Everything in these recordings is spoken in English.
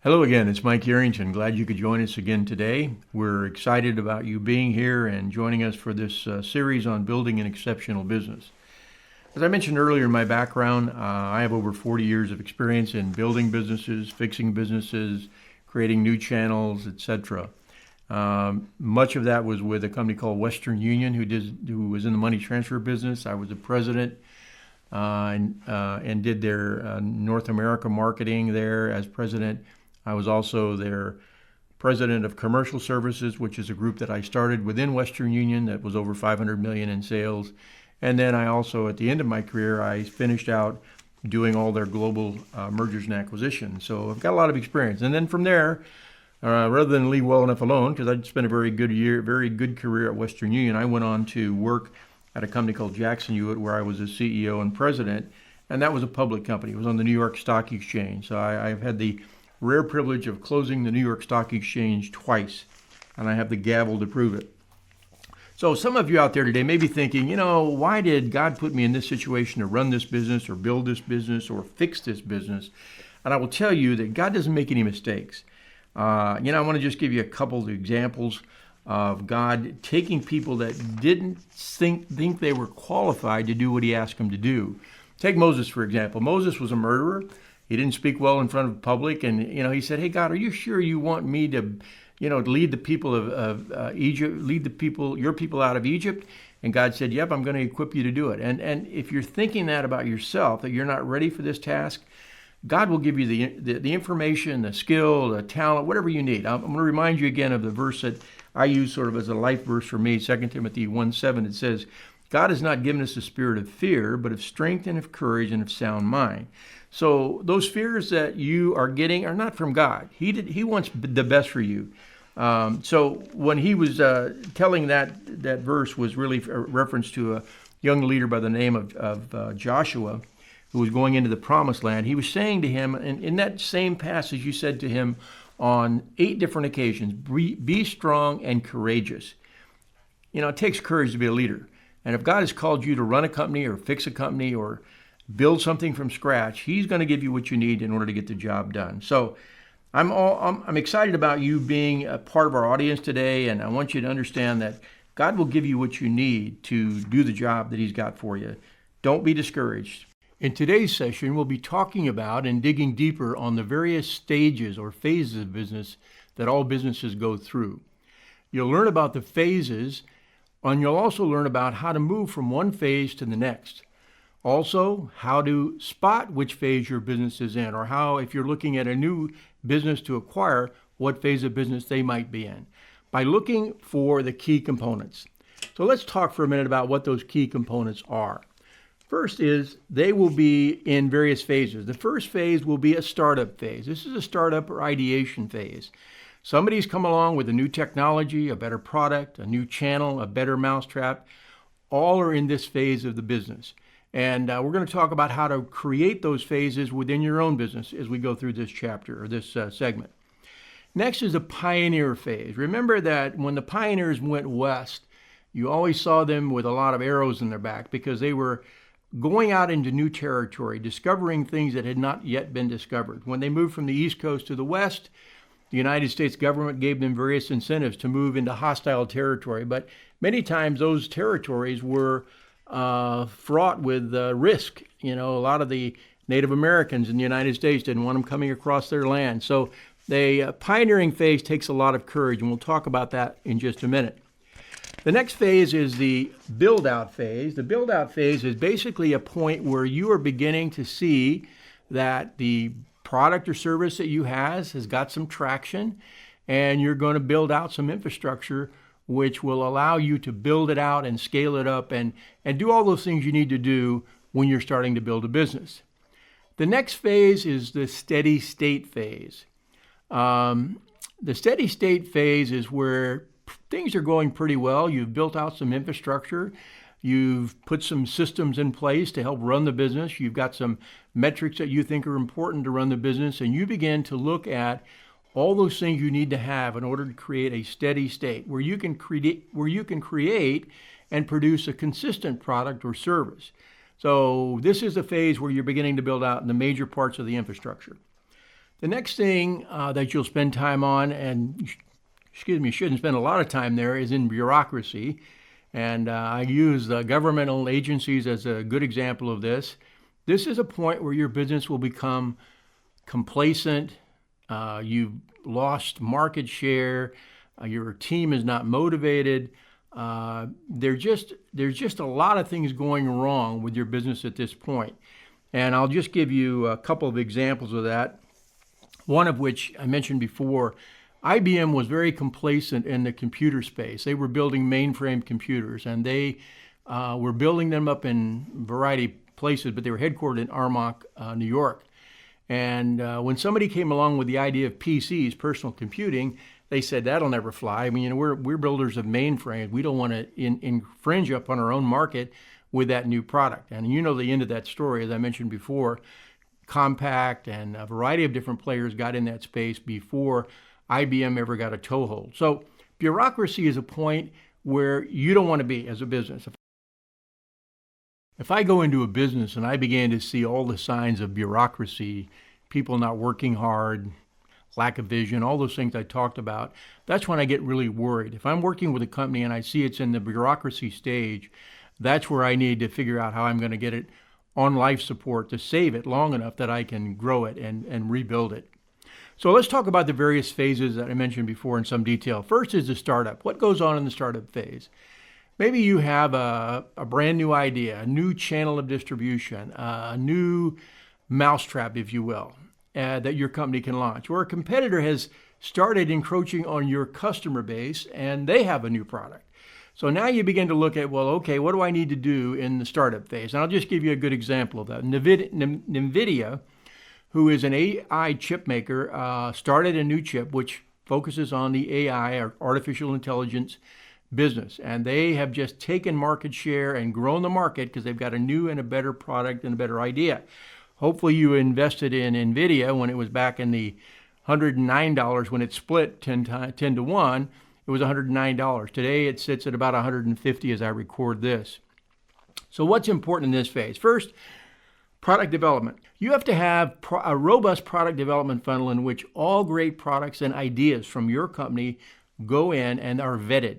Hello again, it's Mike Yarrington. Glad you could join us again today. We're excited about you being here and joining us for this series on building an exceptional business. As I mentioned earlier in my background, I have over 40 years of experience in building businesses, fixing businesses, creating new channels, etc. Much of that was with a company called Western Union, who was in the money transfer business. I was the president and did their North America marketing there as president. I was also their president of commercial services, which is a group that I started within Western Union that was over 500 million in sales. And then I also, at the end of my career, I finished out doing all their global mergers and acquisitions. So I've got a lot of experience. And then from there, rather than leave well enough alone, because I'd spent a very good career at Western Union, I went on to work at a company called Jackson Hewitt, where I was a CEO and president. And that was a public company. It was on the New York Stock Exchange. So I've had the rare privilege of closing the New York Stock Exchange twice, and I have the gavel to prove it. So some of you out there today may be thinking, why did God put me in this situation to run this business or build this business or fix this business? And I will tell you that God doesn't make any mistakes. I want to just give you a couple of examples of God taking people that didn't think they were qualified to do what he asked them to do. Take Moses, for example. Moses was a murderer. He didn't speak well in front of the public, and he said, "Hey God, are you sure you want me to, lead the people of Egypt, lead your people out of Egypt?" And God said, "Yep, I'm going to equip you to do it." And if you're thinking that about yourself, that you're not ready for this task, God will give you the information, the skill, the talent, whatever you need. I'm going to remind you again of the verse that I use sort of as a life verse for me, 2 Timothy 1:7. It says, "God has not given us a spirit of fear, but of strength and of courage and of sound mind." So those fears that you are getting are not from God. He wants the best for you. So when he was telling that verse was really a reference to a young leader by the name of Joshua, who was going into the promised land. He was saying to him, and in that same passage, you said to him on 8 different occasions, be strong and courageous. It takes courage to be a leader. And if God has called you to run a company or fix a company or build something from scratch, he's going to give you what you need in order to get the job done. So I'm excited about you being a part of our audience today, and I want you to understand that God will give you what you need to do the job that he's got for you. Don't be discouraged. In today's session, we'll be talking about and digging deeper on the various stages or phases of business that all businesses go through. You'll learn about the phases, and you'll also learn about how to move from one phase to the next. Also, how to spot which phase your business is in, or how, if you're looking at a new business to acquire, what phase of business they might be in, by looking for the key components. So let's talk for a minute about what those key components are. First is they will be in various phases. The first phase will be a startup phase. This is a startup or ideation phase. Somebody's come along with a new technology, a better product, a new channel, a better mousetrap. All are in this phase of the business. And we're going to talk about how to create those phases within your own business as we go through this chapter or this segment. Next is a pioneer phase. Remember that when the pioneers went west, you always saw them with a lot of arrows in their back because they were going out into new territory, discovering things that had not yet been discovered. When they moved from the East Coast to the West, the United States government gave them various incentives to move into hostile territory. But many times those territories were fraught with risk. A lot of the Native Americans in the United States didn't want them coming across their land. So the pioneering phase takes a lot of courage, and we'll talk about that in just a minute. The next phase is the build-out phase. The build-out phase is basically a point where you are beginning to see that the product or service that you has got some traction, and you're going to build out some infrastructure which will allow you to build it out and scale it up and do all those things you need to do when you're starting to build a business. The next phase is the steady state phase. The steady state phase is where things are going pretty well. You've built out some infrastructure. You've put some systems in place to help run the business. You've got some metrics that you think are important to run the business, and you begin to look at all those things you need to have in order to create a steady state where you can create and produce a consistent product or service. So this is the phase where you're beginning to build out the major parts of the infrastructure. The next thing that you'll spend time on, and you shouldn't spend a lot of time there, is in bureaucracy. And I use governmental agencies as a good example of this. This is a point where your business will become complacent. You've lost market share. Your team is not motivated. There's just a lot of things going wrong with your business at this point. And I'll just give you a couple of examples of that. One of which I mentioned before, IBM was very complacent in the computer space. They were building mainframe computers, and they were building them up in a variety of places, but they were headquartered in Armonk, New York. And when somebody came along with the idea of PCs, personal computing, they said, that'll never fly. I mean, we're builders of mainframes. We don't want to infringe upon our own market with that new product. And you know the end of that story, as I mentioned before. Compaq and a variety of different players got in that space before IBM ever got a toehold. So bureaucracy is a point where you don't want to be as a business. If I go into a business and I began to see all the signs of bureaucracy, people not working hard, lack of vision, all those things I talked about, that's when I get really worried. If I'm working with a company and I see it's in the bureaucracy stage, that's where I need to figure out how I'm going to get it on life support to save it long enough that I can grow it and rebuild it. So let's talk about the various phases that I mentioned before in some detail. First is the startup. What goes on in the startup phase? Maybe you have a brand new idea, a new channel of distribution, a new mousetrap, if you will, that your company can launch. Or a competitor has started encroaching on your customer base and they have a new product. So now you begin to look at, well, okay, what do I need to do in the startup phase? And I'll just give you a good example of that. NVIDIA, who is an AI chip maker, started a new chip which focuses on the AI, or artificial intelligence business. And they have just taken market share and grown the market because they've got a new and a better product and a better idea. Hopefully you invested in NVIDIA when it was back in the $109 when it split 10 to 1. It was $109. Today it sits at about $150 as I record this. So what's important in this phase? First, product development. You have to have a robust product development funnel in which all great products and ideas from your company go in and are vetted.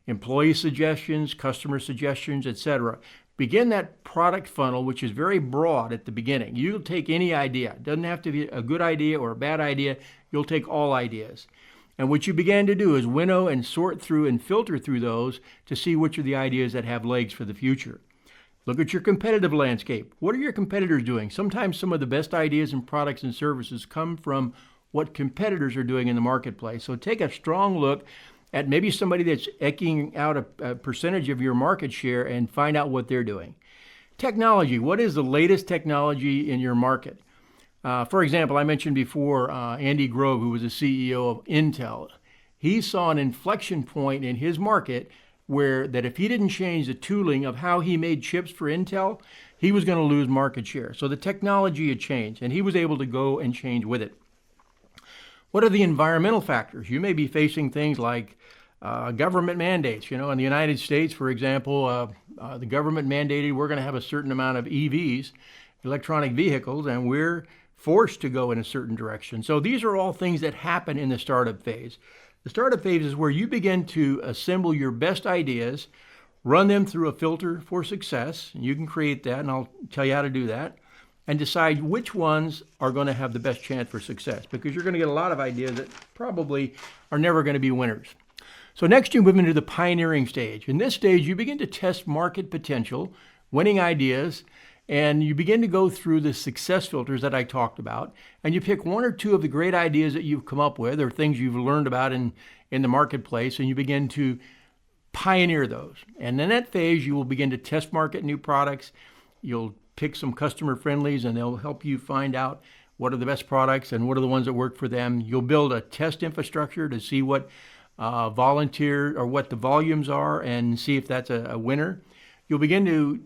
Employee suggestions, customer suggestions, etc. Begin that product funnel, which is very broad at the beginning. You'll take any idea. It doesn't have to be a good idea or a bad idea. You'll take all ideas. And what you began to do is winnow and sort through and filter through those to see which are the ideas that have legs for the future. Look at your competitive landscape. What are your competitors doing? Sometimes some of the best ideas and products and services come from what competitors are doing in the marketplace. So take a strong look at maybe somebody that's eking out a percentage of your market share and find out what they're doing. Technology. What is the latest technology in your market? For example, I mentioned before Andy Grove, who was the CEO of Intel. He saw an inflection point in his market where that if he didn't change the tooling of how he made chips for Intel, he was going to lose market share. So the technology had changed, and he was able to go and change with it. What are the environmental factors? You may be facing things like government mandates. In the United States, for example, the government mandated we're going to have a certain amount of EVs, electronic vehicles, and we're forced to go in a certain direction. So these are all things that happen in the startup phase. The startup phase is where you begin to assemble your best ideas, run them through a filter for success. And you can create that, and I'll tell you how to do that, and decide which ones are going to have the best chance for success, because you're going to get a lot of ideas that probably are never going to be winners. So next you move into the pioneering stage. In this stage, you begin to test market potential, winning ideas, and you begin to go through the success filters that I talked about, and you pick one or two of the great ideas that you've come up with or things you've learned about in the marketplace, and you begin to pioneer those. And in that phase, you will begin to test market new products. You'll pick some customer friendlies, and they'll help you find out what are the best products and what are the ones that work for them. You'll build a test infrastructure to see what volunteer or what the volumes are and see if that's a winner. You'll begin to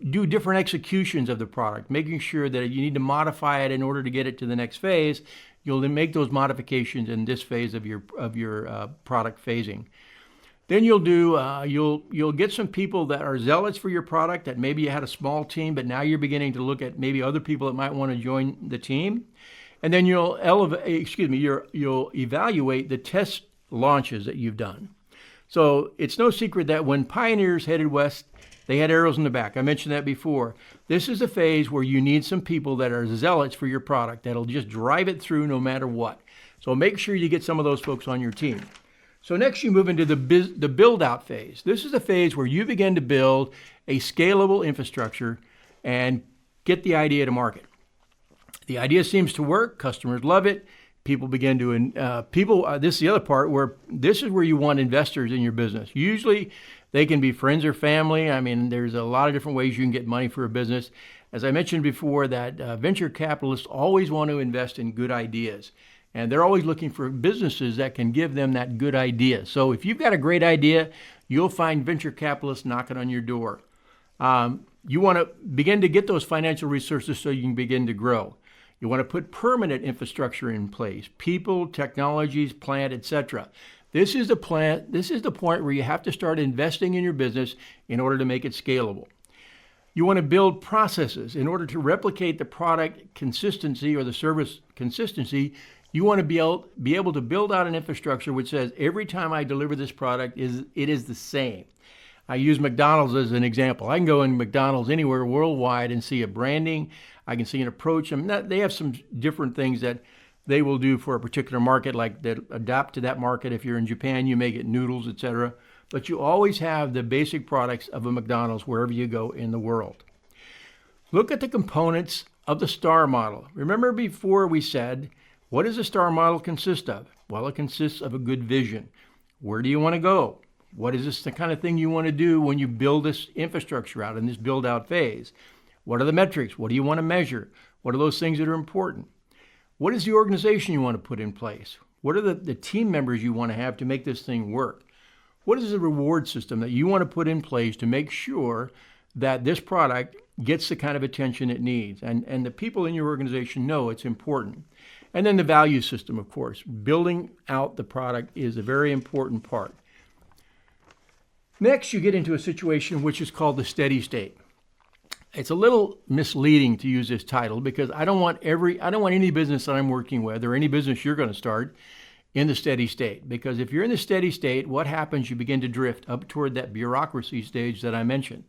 do different executions of the product, making sure that you need to modify it in order to get it to the next phase. You'll then make those modifications in this phase of your product phasing. Then you'll get some people that are zealots for your product, that maybe you had a small team, but now you're beginning to look at maybe other people that might want to join the team. And then you'll evaluate the test launches that you've done. So it's no secret that when pioneers headed west, they had arrows in the back. I mentioned that before. This is a phase where you need some people that are zealots for your product, that'll just drive it through no matter what. So make sure you get some of those folks on your team. So next you move into the build-out phase. This is a phase where you begin to build a scalable infrastructure and get the idea to market. The idea seems to work. Customers love it. People begin to, this is the other part where this is where you want investors in your business. Usually they can be friends or family. I mean, there's a lot of different ways you can get money for a business. As I mentioned before, that venture capitalists always want to invest in good ideas. And they're always looking for businesses that can give them that good idea. So if you've got a great idea, you'll find venture capitalists knocking on your door. You want to begin to get those financial resources so you can begin to grow. You want to put permanent infrastructure in place, people, technologies, plant, etc. This is the point where you have to start investing in your business in order to make it scalable. You want to build processes in order to replicate the product consistency or the service consistency. You want to be able to build out an infrastructure which says every time I deliver this product, it is the same. I use McDonald's as an example. I can go in McDonald's anywhere worldwide and see a branding. I can see an approach. They have some different things that they will do for a particular market, like that adapt to that market. If you're in Japan, you may get noodles, etc. But you always have the basic products of a McDonald's wherever you go in the world. Look at the components of the STAR model. Remember before we said, what does a STAR model consist of? Well, it consists of a good vision. Where do you want to go? What is this the kind of thing you want to do when you build this infrastructure out in this build out phase? What are the metrics? What do you want to measure? What are those things that are important? What is the organization you want to put in place? What are the team members you want to have to make this thing work? What is the reward system that you want to put in place to make sure that this product gets the kind of attention it needs? And the people in your organization know it's important. And then the value system, of course. Building out the product is a very important part. Next, you get into a situation which is called the steady state. It's a little misleading to use this title because I don't want any business that I'm working with or any business you're going to start in the steady state. Because if you're in the steady state, what happens? You begin to drift up toward that bureaucracy stage that I mentioned.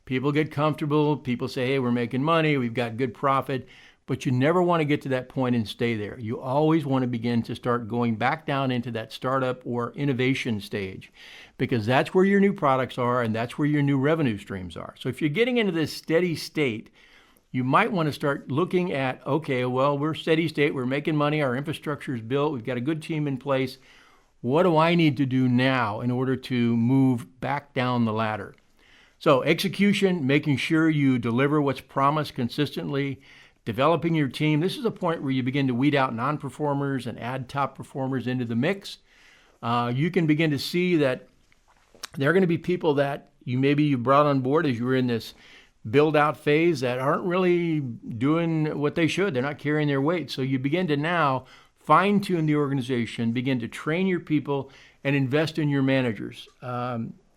People get comfortable. People say, hey, we're making money. We've got good profit. But you never want to get to that point and stay there. You always want to begin to start going back down into that startup or innovation stage, because that's where your new products are and that's where your new revenue streams are. So if you're getting into this steady state, you might want to start looking at, okay, well, we're steady state, we're making money, our infrastructure is built, we've got a good team in place. What do I need to do now in order to move back down the ladder? So execution, making sure you deliver what's promised consistently. Developing your team. This is a point where you begin to weed out non-performers and add top performers into the mix. You can begin to see that there are going to be people that you brought on board as you were in this build-out phase that aren't really doing what they should. They're not carrying their weight. So you begin to now fine-tune the organization, begin to train your people, and invest in your managers.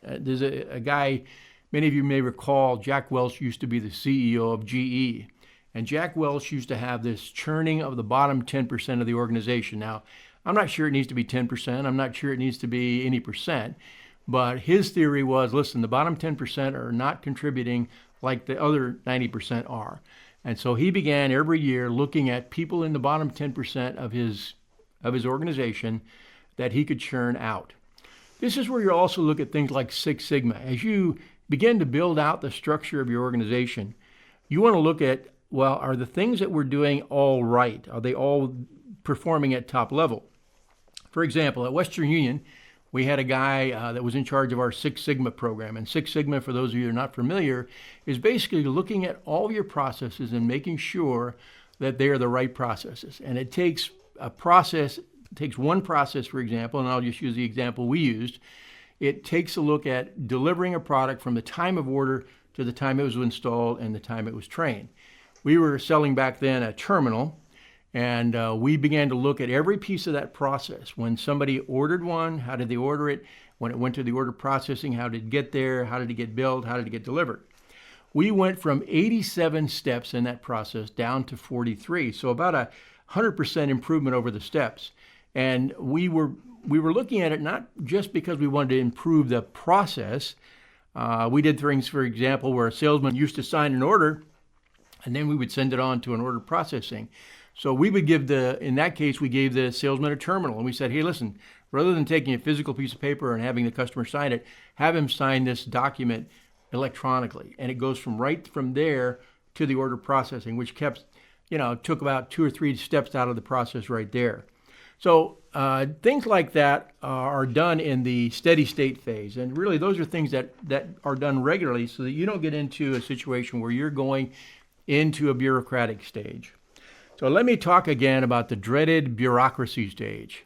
There's a guy, many of you may recall, Jack Welch used to be the CEO of GE. And Jack Welch used to have this churning of the bottom 10% of the organization. Now, I'm not sure it needs to be 10%. I'm not sure it needs to be any percent. But his theory was, listen, the bottom 10% are not contributing like the other 90% are. And so he began every year looking at people in the bottom 10% of his organization that he could churn out. This is where you also look at things like Six Sigma. As you begin to build out the structure of your organization, you want to look at, well, are the things that we're doing all right? Are they all performing at top level? For example, at Western Union, we had a guy that was in charge of our Six Sigma program. And Six Sigma, for those of you who are not familiar, is basically looking at all your processes and making sure that they are the right processes. And it takes one process, for example, and I'll just use the example we used. It takes a look at delivering a product from the time of order to the time it was installed and the time it was trained. We were selling back then a terminal, and we began to look at every piece of that process. When somebody ordered one, how did they order it? When it went to the order processing, how did it get there? How did it get billed? How did it get delivered? We went from 87 steps in that process down to 43. So about 100% improvement over the steps. And we were looking at it not just because we wanted to improve the process. We did things, for example, where a salesman used to sign an order, and then we would send it on to an order processing. So we would in that case, we gave the salesman a terminal, and we said, hey, listen, rather than taking a physical piece of paper and having the customer sign it, have him sign this document electronically. And it goes right from there to the order processing, which took about 2 or 3 steps out of the process right there. So things like that are done in the steady state phase. And really, those are things that are done regularly so that you don't get into a situation where you're going into a bureaucratic stage. So let me talk again about the dreaded bureaucracy stage.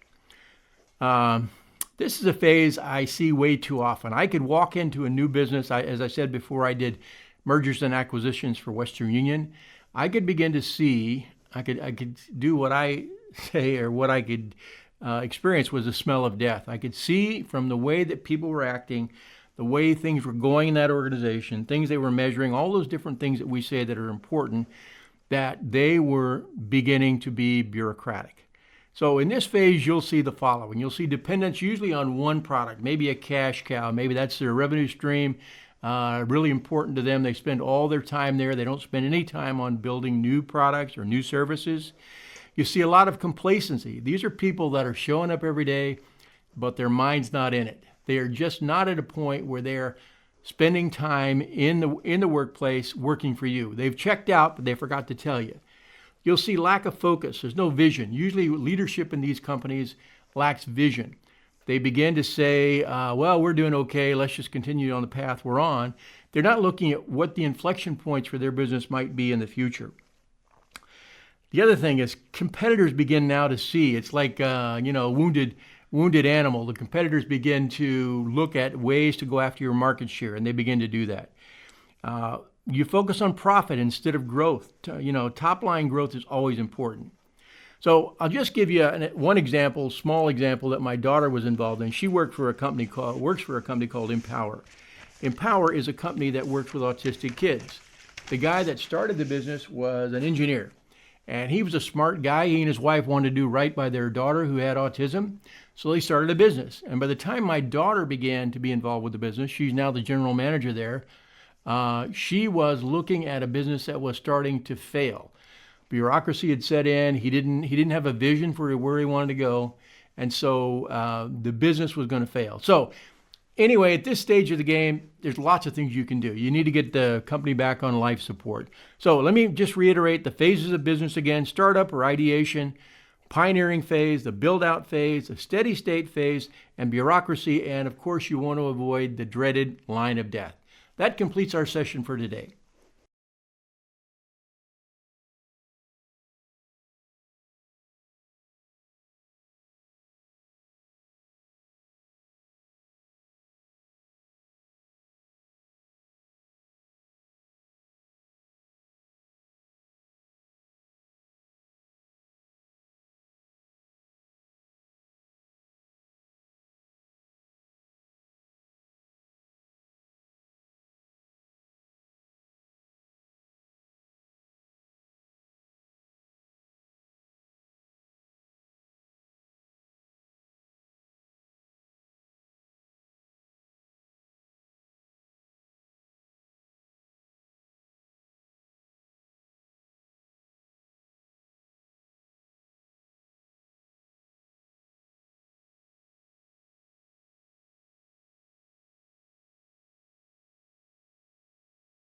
This is a phase I see way too often. I could walk into a new business. As I said before, I did mergers and acquisitions for Western Union. I could begin to see, I could do what I say, or what I could experience was the smell of death. I could see from the way that people were acting, the way things were going in that organization, things they were measuring, all those different things that we say that are important, that they were beginning to be bureaucratic. So in this phase, you'll see the following. You'll see dependence usually on one product, maybe a cash cow. Maybe that's their revenue stream, really important to them. They spend all their time there. They don't spend any time on building new products or new services. You see a lot of complacency. These are people that are showing up every day, but their mind's not in it. They are just not at a point where they're spending time in the workplace working for you. They've checked out, but they forgot to tell you. You'll see lack of focus. There's no vision. Usually leadership in these companies lacks vision. They begin to say, well, we're doing okay. Let's just continue on the path we're on. They're not looking at what the inflection points for their business might be in the future. The other thing is competitors begin now to see. It's like, wounded animal. The competitors begin to look at ways to go after your market share, and they begin to do that. You focus on profit instead of growth. Top line growth is always important. So I'll just give you one example, small example that my daughter was involved in. She works for a company called Empower. Empower is a company that works with autistic kids. The guy that started the business was an engineer, and he was a smart guy. He and his wife wanted to do right by their daughter who had autism, so they started a business. And by the time my daughter began to be involved with the business, she's now the general manager there. She was looking at a business that was starting to fail. Bureaucracy had set in. He didn't have a vision for where he wanted to go, and so the business was going to fail. So anyway, at this stage of the game, there's lots of things you can do. You need to get the company back on life support. So let me just reiterate the phases of business again: startup or ideation, pioneering phase, the build-out phase, the steady state phase, and bureaucracy. And of course, you want to avoid the dreaded line of death. That completes our session for today.